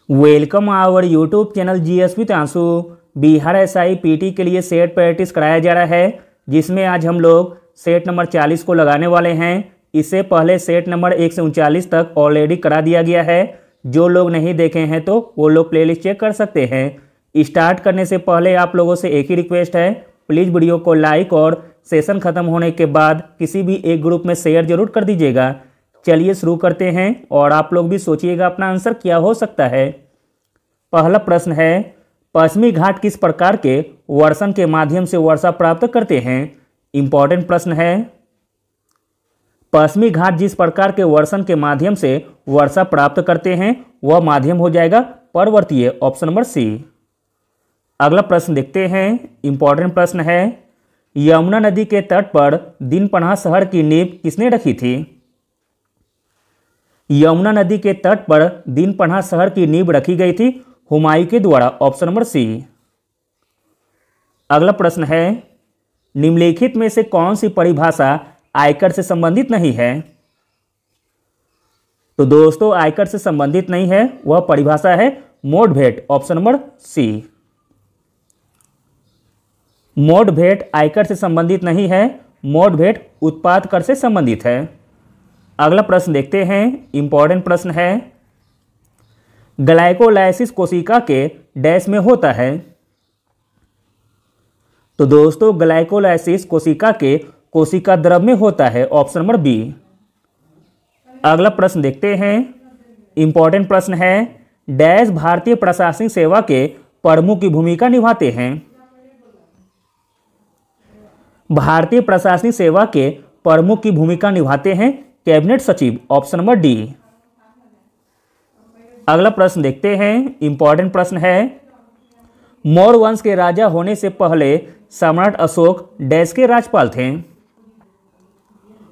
Welcome our YouTube channel GS with Ansu. Bihar SI PT के लिए set practice कराया जा रहा है, जिसमें आज हम लोग सेट नंबर 40 को लगाने वाले हैं। इससे पहले सेट नंबर 1 से 39 तक ऑलरेडी करा दिया गया है। जो लोग नहीं देखे हैं तो वो लोग प्लेलिस्ट चेक कर सकते हैं। स्टार्ट करने से पहले आप लोगों से एक ही रिक्वेस्ट है, प्लीज़ वीडियो को लाइक और सेशन ख़त्म होने के बाद किसी भी एक ग्रुप में शेयर जरूर कर दीजिएगा। चलिए शुरू करते हैं और आप लोग भी सोचिएगा अपना आंसर क्या हो सकता है। पहला प्रश्न है, पश्चिमी घाट किस प्रकार के वर्षण के माध्यम से वर्षा प्राप्त करते हैं। इंपॉर्टेंट प्रश्न है। पश्चिमी घाट जिस प्रकार के वर्षण के माध्यम से वर्षा प्राप्त करते हैं वह माध्यम हो जाएगा पर्वतीय, ऑप्शन नंबर सी। अगला प्रश्न देखते हैं। इंपॉर्टेंट प्रश्न है, यमुना नदी के तट पर दीनपनाह शहर की नींव किसने रखी थी। यमुना नदी के तट पर दीनपनाह शहर की नींव रखी गई थी हुमायूं के द्वारा, ऑप्शन नंबर सी। अगला प्रश्न है, निम्नलिखित में से कौन सी परिभाषा आयकर से संबंधित नहीं है। तो दोस्तों आयकर से संबंधित नहीं है वह परिभाषा है मोड भेंट, ऑप्शन नंबर सी। मोड भेंट आयकर से संबंधित नहीं है, मोड भेंट उत्पाद कर से संबंधित है। अगला प्रश्न देखते हैं। इंपॉर्टेंट प्रश्न है, ग्लाइकोलाइसिस कोशिका के डैश में होता है। तो दोस्तों ग्लाइकोलाइसिस कोशिका के कोशिका द्रव में होता है, ऑप्शन नंबर बी। अगला प्रश्न देखते हैं। इंपॉर्टेंट प्रश्न है, डैश भारतीय प्रशासनिक सेवा के प्रमुख की भूमिका निभाते हैं। भारतीय प्रशासनिक सेवा के प्रमुख की भूमिका निभाते हैं कैबिनेट सचिव, ऑप्शन नंबर डी। अगला प्रश्न देखते हैं। इंपॉर्टेंट प्रश्न है, मौर्य वंश के राजा होने से पहले सम्राट अशोक डैश के राज्यपाल थे।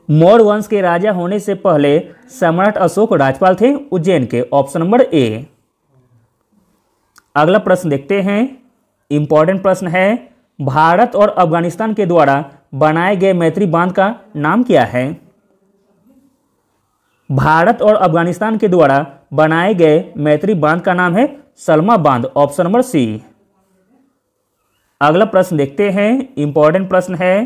मौर्य वंश के राजा होने से पहले सम्राट अशोक राज्यपाल थे उज्जैन के, ऑप्शन नंबर ए। अगला प्रश्न देखते हैं। इंपॉर्टेंट प्रश्न है, भारत और अफगानिस्तान के द्वारा बनाए गए मैत्री बांध का नाम क्या है। भारत और अफगानिस्तान के द्वारा बनाए गए मैत्री बांध का नाम है सलमा बांध, ऑप्शन नंबर सी। अगला प्रश्न देखते हैं। इंपॉर्टेंट प्रश्न है,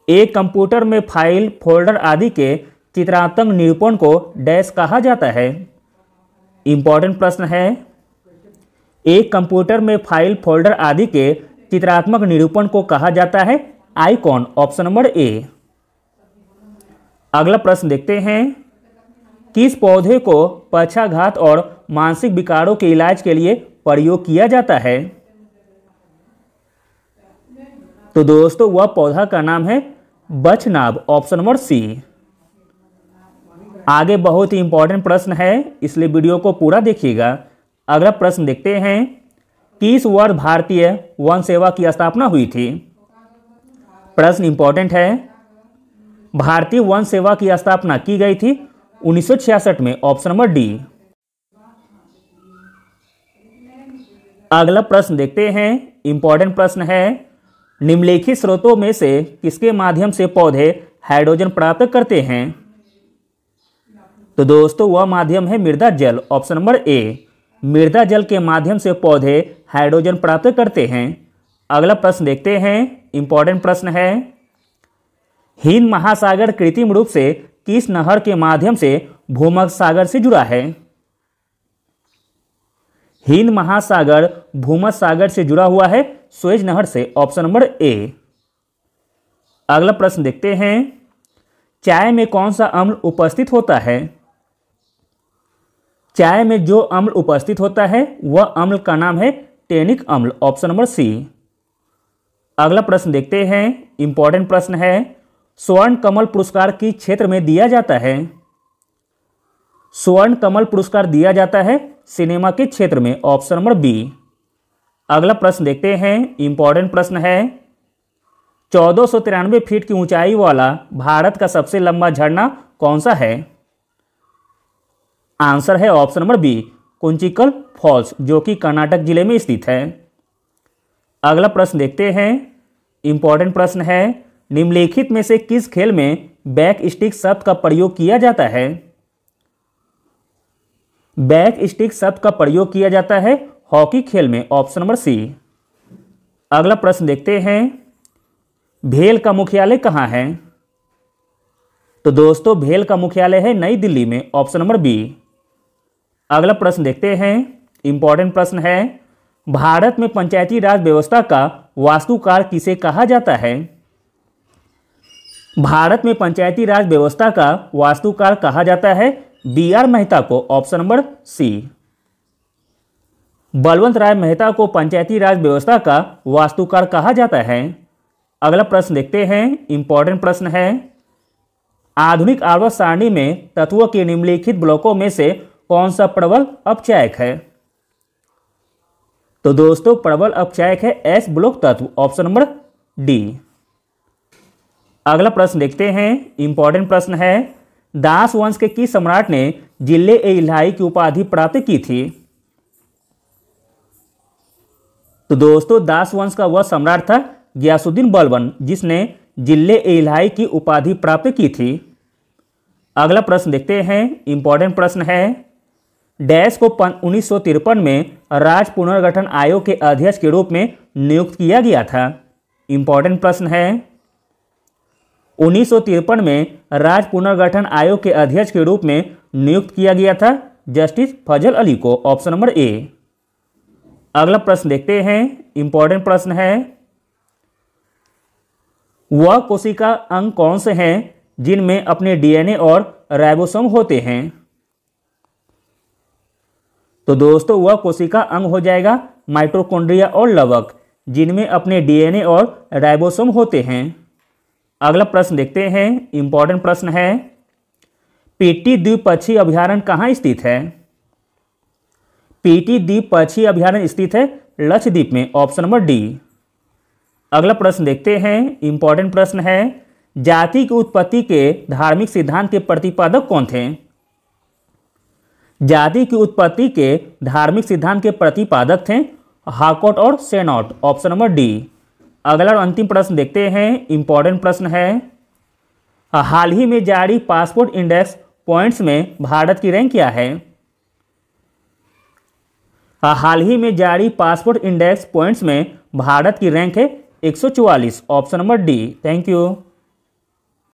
एक कंप्यूटर में फाइल, फोल्डर आदि के चित्रात्मक निरूपण को डैश कहा जाता है। इंपॉर्टेंट प्रश्न है, एक कंप्यूटर में फाइल, फोल्डर आदि के चित्रात्मक निरूपण को कहा जाता है आइकॉन, ऑप्शन नंबर ए। अगला प्रश्न देखते हैं। किस पौधे को पक्षाघात और मानसिक विकारों के इलाज के लिए प्रयोग किया जाता है। तो दोस्तों वह पौधा का नाम है बछनाभ, ऑप्शन नंबर सी। आगे बहुत ही इंपॉर्टेंट प्रश्न है, इसलिए वीडियो को पूरा देखिएगा। अगला प्रश्न देखते हैं। किस वर्ष भारतीय वन सेवा की स्थापना हुई थी। प्रश्न इंपॉर्टेंट है। भारतीय वन सेवा की स्थापना की गई थी 1966 में, ऑप्शन नंबर डी। अगला प्रश्न देखते हैं। इंपॉर्टेंट प्रश्न है, निम्नलिखित स्रोतों में से किसके माध्यम से पौधे हाइड्रोजन प्राप्त करते हैं। तो दोस्तों वह माध्यम है मृदा जल, ऑप्शन नंबर ए। मृदा जल के माध्यम से पौधे हाइड्रोजन प्राप्त करते हैं। अगला प्रश्न देखते हैं। इंपॉर्टेंट प्रश्न है, हिंद महासागर कृत्रिम रूप से किस नहर के माध्यम से भूमध्य सागर से जुड़ा है। हिंद महासागर भूमध्य सागर से जुड़ा हुआ है सुएज नहर से, ऑप्शन नंबर ए। अगला प्रश्न देखते हैं। चाय में कौन सा अम्ल उपस्थित होता है। चाय में जो अम्ल उपस्थित होता है वह अम्ल का नाम है टेनिक अम्ल, ऑप्शन नंबर सी। अगला प्रश्न देखते हैं। इंपॉर्टेंट प्रश्न है, स्वर्ण कमल पुरस्कार किस क्षेत्र में दिया जाता है। स्वर्ण कमल पुरस्कार दिया जाता है सिनेमा के क्षेत्र में, ऑप्शन नंबर बी। अगला प्रश्न देखते हैं। इंपॉर्टेंट प्रश्न है, 1493 फीट की ऊंचाई वाला भारत का सबसे लंबा झरना कौन सा है। आंसर है option number B, Kunchikal falls, जो कि कर्नाटक जिले में स्थित है। अगला प्रश्न देखते हैं। इंपॉर्टेंट प्रश्न है, निम्नलिखित में से किस खेल में बैक स्टिक शब्द का प्रयोग किया जाता है। बैक स्टिक शब्द का प्रयोग किया जाता है हॉकी खेल में, ऑप्शन नंबर सी। अगला प्रश्न देखते हैं, भेल का मुख्यालय कहाँ है? तो दोस्तों भेल का मुख्यालय है नई दिल्ली में, ऑप्शन नंबर बी। अगला प्रश्न देखते हैं, इंपॉर्टेंट प्रश्न है, भारत में पंचायती राज व्यवस्था का वास्तुकार किसे कहा जाता है? भारत में पंचायती राज व्यवस्था का वास्तुकार कहा जाता है बी.आर. मेहता को, ऑप्शन नंबर सी। बलवंत राय मेहता को पंचायती राज व्यवस्था का वास्तुकार कहा जाता है। अगला प्रश्न देखते हैं, इंपॉर्टेंट प्रश्न है, आधुनिक आवर्त सारणी में तत्वों के निम्नलिखित ब्लॉकों में से कौन सा प्रबल अपचायक है? तो दोस्तों प्रबल अपचायक है एस ब्लॉक तत्व, ऑप्शन नंबर डी। अगला प्रश्न देखते हैं, इंपॉर्टेंट प्रश्न है, दास वंश के किस सम्राट ने जिले ए इलाही की उपाधि प्राप्त की थी? तो दोस्तों दास वंश का वह सम्राट था गियासुद्दीन बलबन, जिसने जिले ए इलाही की उपाधि प्राप्त की थी। अगला प्रश्न देखते हैं, इंपॉर्टेंट प्रश्न है, डैश को 1953 में राज्य पुनर्गठन आयोग के अध्यक्ष के रूप में नियुक्त किया गया था। इंपॉर्टेंट प्रश्न है, 1953 में राज्य पुनर्गठन आयोग के अध्यक्ष के रूप में नियुक्त किया गया था जस्टिस फजल अली को, ऑप्शन नंबर ए। अगला प्रश्न देखते हैं, इंपॉर्टेंट प्रश्न है, वह कोशिका अंग कौन से हैं जिनमें अपने डीएनए और राइबोसोम होते हैं? तो दोस्तों वह कोशिका अंग हो जाएगा माइटोकॉन्ड्रिया और लवक, जिनमें अपने डीएनए और राइबोसोम होते हैं। अगला प्रश्न देखते हैं, इंपॉर्टेंट प्रश्न है, पीटी द्वीप पक्षी अभयारण्य कहाँ स्थित है? पीटी द्वीप पक्षी अभयारण्य स्थित है लक्षद्वीप में, ऑप्शन नंबर डी। अगला प्रश्न देखते हैं, इंपॉर्टेंट प्रश्न है, जाति की उत्पत्ति के धार्मिक सिद्धांत के प्रतिपादक कौन थे? जाति की उत्पत्ति के धार्मिक सिद्धांत के प्रतिपादक थे हाकॉट और सेनॉट, ऑप्शन नंबर डी। अगला और अंतिम प्रश्न देखते हैं, इंपॉर्टेंट प्रश्न है, हाल ही में जारी पासपोर्ट इंडेक्स पॉइंट्स में भारत की रैंक क्या है? हाल ही में जारी पासपोर्ट इंडेक्स पॉइंट्स में भारत की रैंक है 144, option number D. Thank you.